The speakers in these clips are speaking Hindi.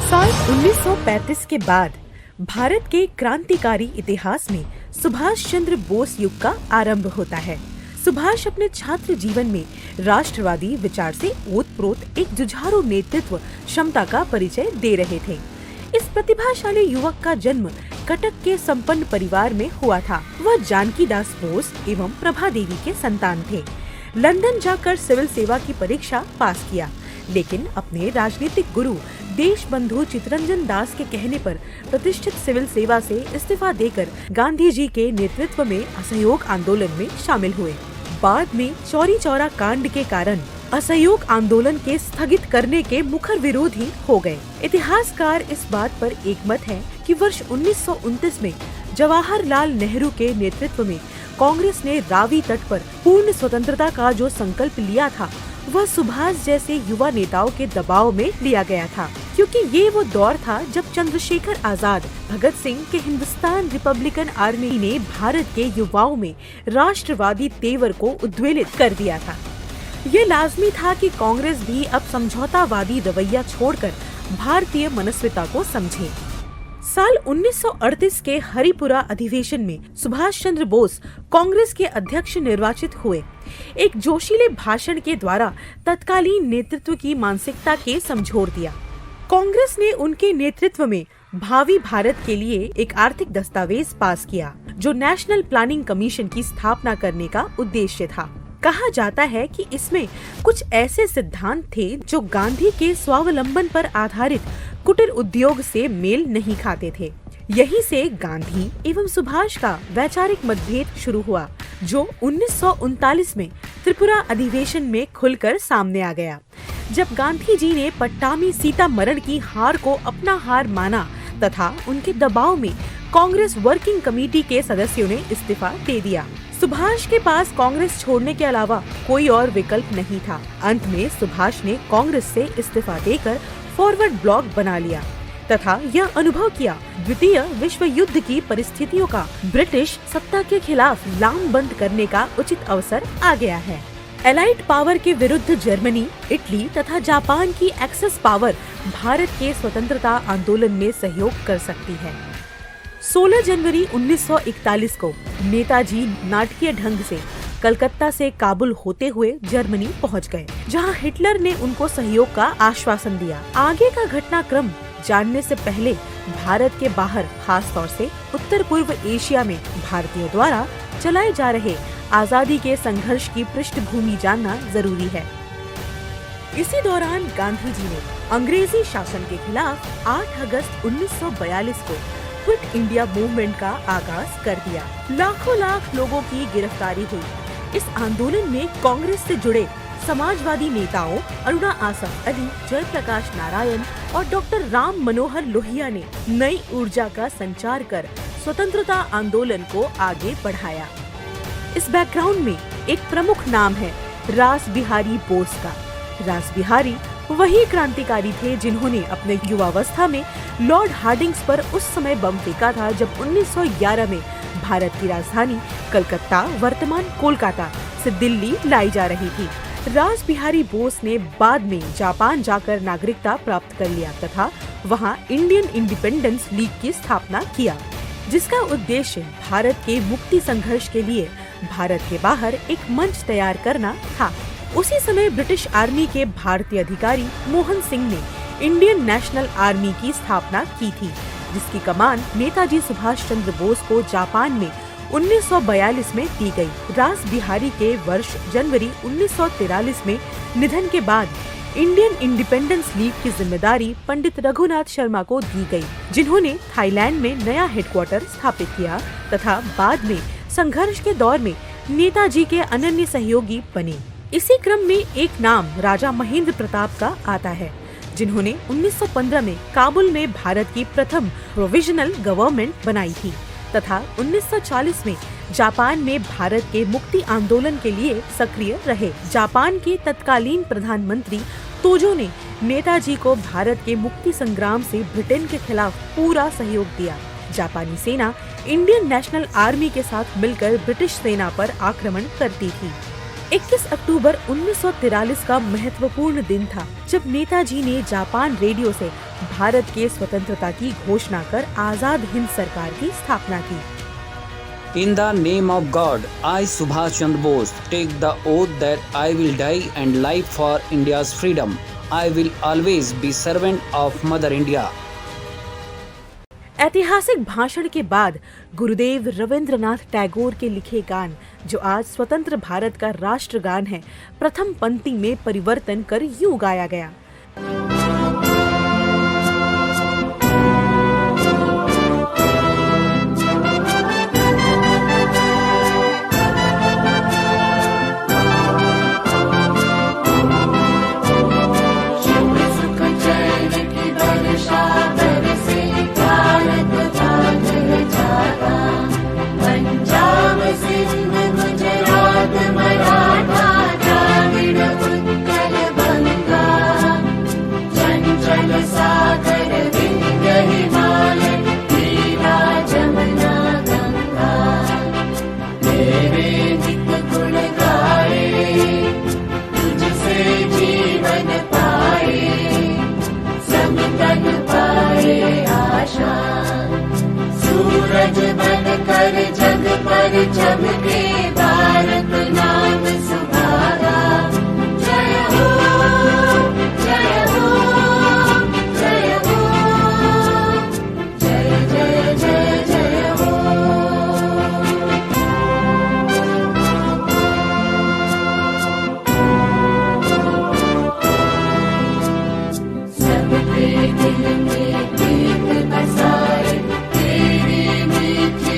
साल 1935 के बाद भारत के क्रांतिकारी इतिहास में सुभाष चंद्र बोस युग का आरंभ होता है। सुभाष अपने छात्र जीवन में राष्ट्रवादी विचार से ओतप्रोत एक जुझारू नेतृत्व क्षमता का परिचय दे रहे थे। इस प्रतिभाशाली युवक का जन्म कटक के संपन्न परिवार में हुआ था। वह जानकी दास बोस एवं प्रभा देवी के संतान थे। लंदन जाकर सिविल सेवा की परीक्षा पास किया, लेकिन अपने राजनीतिक गुरु देश बंधु चित्तरंजन दास के कहने पर प्रतिष्ठित सिविल सेवा से इस्तीफा देकर गांधी जी के नेतृत्व में असहयोग आंदोलन में शामिल हुए। बाद में चौरी चौरा कांड के कारण असहयोग आंदोलन के स्थगित करने के मुखर विरोधी हो गए। इतिहासकार इस बात पर एकमत है कि वर्ष 1929 में जवाहरलाल नेहरू के नेतृत्व में कांग्रेस ने रावी तट पर पूर्ण स्वतंत्रता का जो संकल्प लिया था, वह सुभाष जैसे युवा नेताओं के दबाव में लिया गया था, क्योंकि ये वो दौर था जब चंद्रशेखर आजाद, भगत सिंह के हिंदुस्तान रिपब्लिकन आर्मी ने भारत के युवाओं में राष्ट्रवादी तेवर को उद्वेलित कर दिया था। ये लाजमी था कि कांग्रेस भी अब समझौतावादी रवैया छोड़कर भारतीय मनस्विता को समझे। साल 1938 के हरिपुरा अधिवेशन में सुभाष चंद्र बोस कांग्रेस के अध्यक्ष निर्वाचित हुए। एक जोशीले भाषण के द्वारा तत्कालीन नेतृत्व की मानसिकता के समझोर दिया। कांग्रेस ने उनके नेतृत्व में भावी भारत के लिए एक आर्थिक दस्तावेज पास किया, जो नेशनल प्लानिंग कमीशन की स्थापना करने का उद्देश्य था। कहा जाता है कि इसमें कुछ ऐसे सिद्धांत थे जो गांधी के स्वावलंबन पर आधारित कुटीर उद्योग से मेल नहीं खाते थे। यहीं से गांधी एवं सुभाष का वैचारिक मतभेद शुरू हुआ, जो 1939 में त्रिपुरा अधिवेशन में खुलकर सामने आ गया, जब गांधी जी ने पट्टामी सीतामरण की हार को अपना हार माना तथा उनके दबाव में कांग्रेस वर्किंग कमेटी के सदस्यों ने इस्तीफा दे दिया। सुभाष के पास कांग्रेस छोड़ने के अलावा कोई और विकल्प नहीं था। अंत में सुभाष ने कांग्रेस से इस्तीफा देकर फॉरवर्ड ब्लॉक बना लिया तथा यह अनुभव किया द्वितीय विश्व युद्ध की परिस्थितियों का ब्रिटिश सत्ता के खिलाफ लामबंद करने का उचित अवसर आ गया है। एलाइड पावर के विरुद्ध जर्मनी, इटली तथा जापान की एक्सेस पावर भारत के स्वतंत्रता आंदोलन में सहयोग कर सकती है। 16 जनवरी 1941 को नेताजी नाटकीय ढंग से कलकत्ता से काबुल होते हुए जर्मनी पहुंच गए, जहां हिटलर ने उनको सहयोग का आश्वासन दिया। आगे का घटनाक्रम जानने से पहले भारत के बाहर, खास तौर से उत्तर पूर्व एशिया में भारतीयों द्वारा चलाए जा रहे आजादी के संघर्ष की पृष्ठभूमि जानना जरूरी है। इसी दौरान गांधी जी ने अंग्रेजी शासन के खिलाफ 8 अगस्त 1942 को क्विट इंडिया मूवमेंट का आगाज कर दिया। लाख लोगों की गिरफ्तारी हुई। इस आंदोलन में कांग्रेस से जुड़े समाजवादी नेताओं अरुणा आसफ अली, जयप्रकाश नारायण और डॉक्टर राम मनोहर लोहिया ने नई ऊर्जा का संचार कर स्वतंत्रता आंदोलन को आगे बढ़ाया। इस बैकग्राउंड में एक प्रमुख नाम है रास बिहारी बोस का। रास बिहारी वही क्रांतिकारी थे जिन्होंने अपने युवावस्था में लॉर्ड हार्डिंग्स पर उस समय बम फेंका था, जब 1911 में भारत की राजधानी कलकत्ता, वर्तमान कोलकाता से दिल्ली लाई जा रही थी। रास बिहारी बोस ने बाद में जापान जाकर नागरिकता प्राप्त कर लिया तथा वहां इंडियन इंडिपेंडेंस लीग की स्थापना किया, जिसका उद्देश्य भारत के मुक्ति संघर्ष के लिए भारत के बाहर एक मंच तैयार करना था। उसी समय ब्रिटिश आर्मी के भारतीय अधिकारी मोहन सिंह ने इंडियन नेशनल आर्मी की स्थापना की थी, जिसकी कमान नेताजी सुभाष चंद्र बोस को जापान में 1942 में दी गई। रास बिहारी के वर्ष जनवरी 1943 में निधन के बाद इंडियन इंडिपेंडेंस लीग की जिम्मेदारी पंडित रघुनाथ शर्मा को दी गई, जिन्होंने थाईलैंड में नया हेडक्वार्टर स्थापित किया तथा बाद में संघर्ष के दौर में नेताजी के अनन्य सहयोगी बने। इसी क्रम में एक नाम राजा महेंद्र प्रताप का आता है, जिन्होंने 1915 में काबुल में भारत की प्रथम प्रोविजनल गवर्नमेंट बनाई थी तथा 1940 में जापान में भारत के मुक्ति आंदोलन के लिए सक्रिय रहे। जापान के तत्कालीन प्रधानमंत्री तोजो ने नेताजी को भारत के मुक्ति संग्राम से ब्रिटेन के खिलाफ पूरा सहयोग दिया। जापानी सेना इंडियन नेशनल आर्मी के साथ मिलकर ब्रिटिश सेना पर आक्रमण करती थी। 21 अक्टूबर 1943 का महत्वपूर्ण दिन था, जब नेताजी ने जापान रेडियो से भारत के स्वतंत्रता की घोषणा कर आजाद हिंद सरकार की स्थापना की। In the name of God, I, Subhash Chandra Bose, take the oath that I will die and live for India's freedom. I will always be servant of Mother India. ऐतिहासिक भाषण के बाद गुरुदेव रविंद्रनाथ टैगोर के लिखे गान, जो आज स्वतंत्र भारत का राष्ट्रगान है, प्रथम पंक्ति में परिवर्तन कर यूं गाया गया। जग पर चमके भारत नाम सुहागा। जय हो जय हो जय हो, जय जय जय जय हो। सबके दिल में प्रीत बसाए तेरी मीठी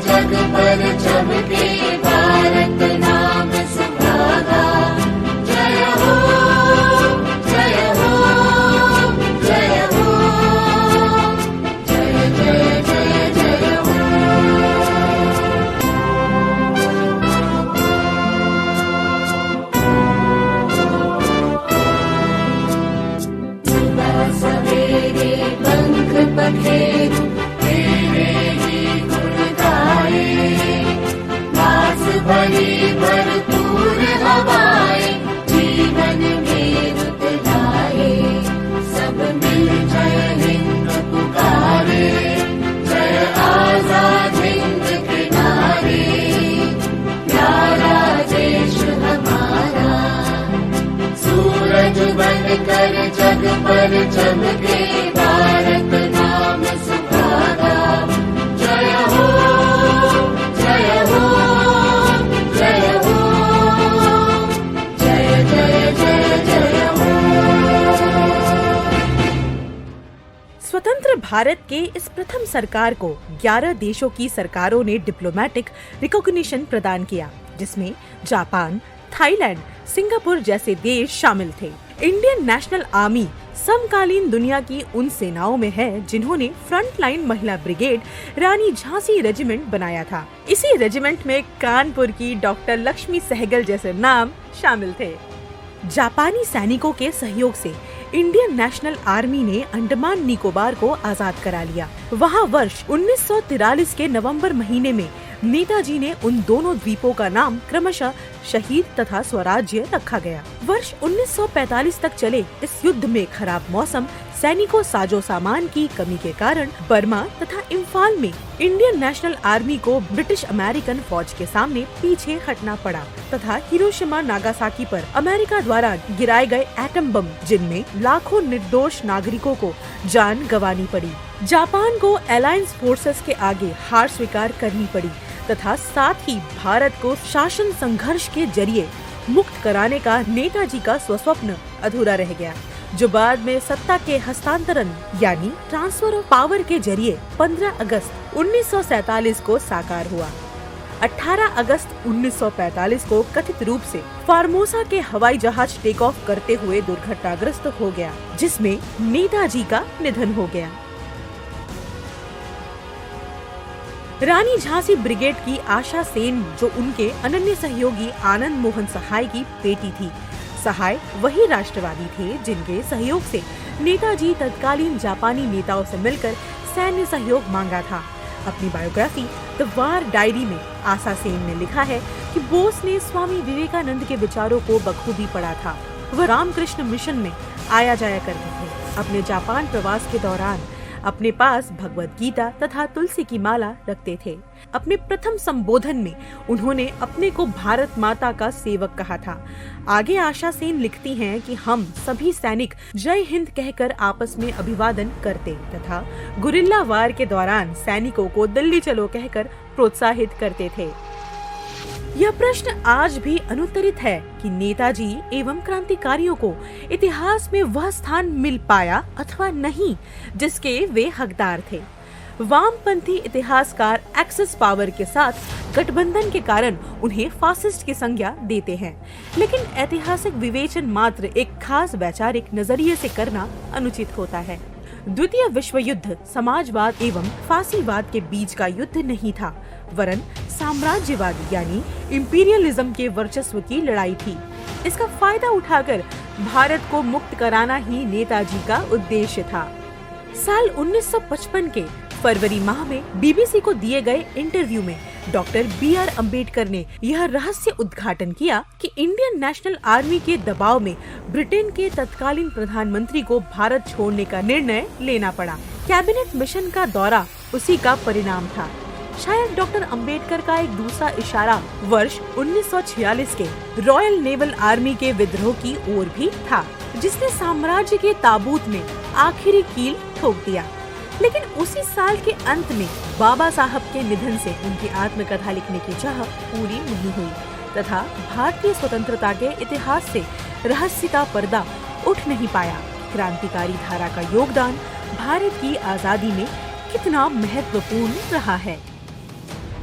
जग पर चमके भारत नाम सुहागा। जय हो जय हो जय हो, जय जय जय जय हो। सुबह सवेरे पंख पखेरू भरी भरपूर हवाएं जीवन में रुत लाए। सब मिल जय हिंद पुकारे, जय आजाद हिंद के नारे। प्यारा देश हमारा सूरज बनकर जग पर चमके भारत नाम सुहागा। जय हो जय हो जय हो, जय जय जय जय हो। स्वतंत्र भारत के इस प्रथम सरकार को 11 देशों की सरकारों ने डिप्लोमेटिक रिकॉग्निशन प्रदान किया, जिसमें जापान, थाईलैंड, सिंगापुर जैसे देश शामिल थे। इंडियन नेशनल आर्मी समकालीन दुनिया की उन सेनाओं में है जिन्होंने फ्रंटलाइन महिला ब्रिगेड रानी झांसी रेजिमेंट बनाया था। इसी रेजिमेंट में कानपुर की डॉक्टर लक्ष्मी सहगल जैसे नाम शामिल थे। जापानी सैनिकों के सहयोग से इंडियन नेशनल आर्मी ने अंडमान निकोबार को आजाद करा लिया। वहाँ वर्ष 1943 के नवंबर महीने में नेताजी ने उन दोनों द्वीपों का नाम क्रमशः शहीद तथा स्वराज्य रखा गया। वर्ष 1945 तक चले इस युद्ध में खराब मौसम, सैनिकों साजो सामान की कमी के कारण बर्मा तथा इम्फाल में इंडियन नेशनल आर्मी को ब्रिटिश अमेरिकन फौज के सामने पीछे हटना पड़ा तथा हिरोशिमा नागासाकी पर अमेरिका द्वारा गिराए गए एटम बम, जिनमें लाखों निर्दोष नागरिकों को जान गंवानी पड़ी। जापान को अलायंस फोर्सेस के आगे हार स्वीकार करनी पड़ी तथा साथ ही भारत को शासन संघर्ष के जरिए मुक्त कराने का नेताजी का स्वप्न अधूरा रह गया, जो बाद में सत्ता के हस्तांतरण यानी ट्रांसफर ऑफ पावर के जरिए 15 अगस्त 1947 को साकार हुआ। 18 अगस्त 1945 को कथित रूप से फार्मोसा के हवाई जहाज टेक ऑफ करते हुए दुर्घटनाग्रस्त हो गया, जिसमें नेताजी का निधन हो गया। रानी झांसी ब्रिगेड की आशा सेन, जो उनके अनन्य सहयोगी आनंद मोहन सहाय की बेटी थी। सहाय वही राष्ट्रवादी थे जिनके सहयोग से नेताजी तत्कालीन जापानी नेताओं से मिलकर सैन्य सहयोग मांगा था। अपनी बायोग्राफी द वार डायरी में आशा सेन ने लिखा है कि बोस ने स्वामी विवेकानंद के विचारों को बखूबी पढ़ा था। वह रामकृष्ण मिशन में आया जाया करते थे। अपने जापान प्रवास के दौरान अपने पास भगवत गीता तथा तुलसी की माला रखते थे। अपने प्रथम संबोधन में उन्होंने अपने को भारत माता का सेवक कहा था। आगे आशा सेन लिखती हैं कि हम सभी सैनिक जय हिंद कहकर आपस में अभिवादन करते तथा गुरिल्ला वार के दौरान सैनिकों को दिल्ली चलो कहकर प्रोत्साहित करते थे। यह प्रश्न आज भी अनुत्तरित है कि नेताजी एवं क्रांतिकारियों को इतिहास में वह स्थान मिल पाया अथवा नहीं जिसके वे हकदार थे। वामपंथी इतिहासकार एक्सेस पावर के साथ गठबंधन के कारण उन्हें फासिस्ट की संज्ञा देते हैं, लेकिन ऐतिहासिक विवेचन मात्र एक खास वैचारिक नजरिए से करना अनुचित होता है। द्वितीय विश्व युद्ध समाजवाद एवं फासीवाद के बीच का युद्ध नहीं था, वरन साम्राज्यवाद यानी इंपीरियलिज्म के वर्चस्व की लड़ाई थी। इसका फायदा उठाकर भारत को मुक्त कराना ही नेताजी का उद्देश्य था। साल 1955 के फरवरी माह में बीबीसी को दिए गए इंटरव्यू में डॉक्टर B.R. अम्बेडकर ने यह रहस्य उद्घाटन किया कि इंडियन नेशनल आर्मी के दबाव में ब्रिटेन के तत्कालीन प्रधानमंत्री को भारत छोड़ने का निर्णय लेना पड़ा। कैबिनेट मिशन का दौरा उसी का परिणाम था। शायद डॉक्टर अम्बेडकर का एक दूसरा इशारा वर्ष 1946 के रॉयल नेवल आर्मी के विद्रोह की ओर भी था, जिसने साम्राज्य के ताबूत में आखिरी कील ठोक दिया। लेकिन उसी साल के अंत में बाबा साहब के निधन से उनकी आत्मकथा लिखने की चाह पूरी नहीं हुई तथा भारतीय स्वतंत्रता के इतिहास से रहस्य का पर्दा उठ नहीं पाया। क्रांतिकारी धारा का योगदान भारत की आजादी में कितना महत्वपूर्ण रहा है।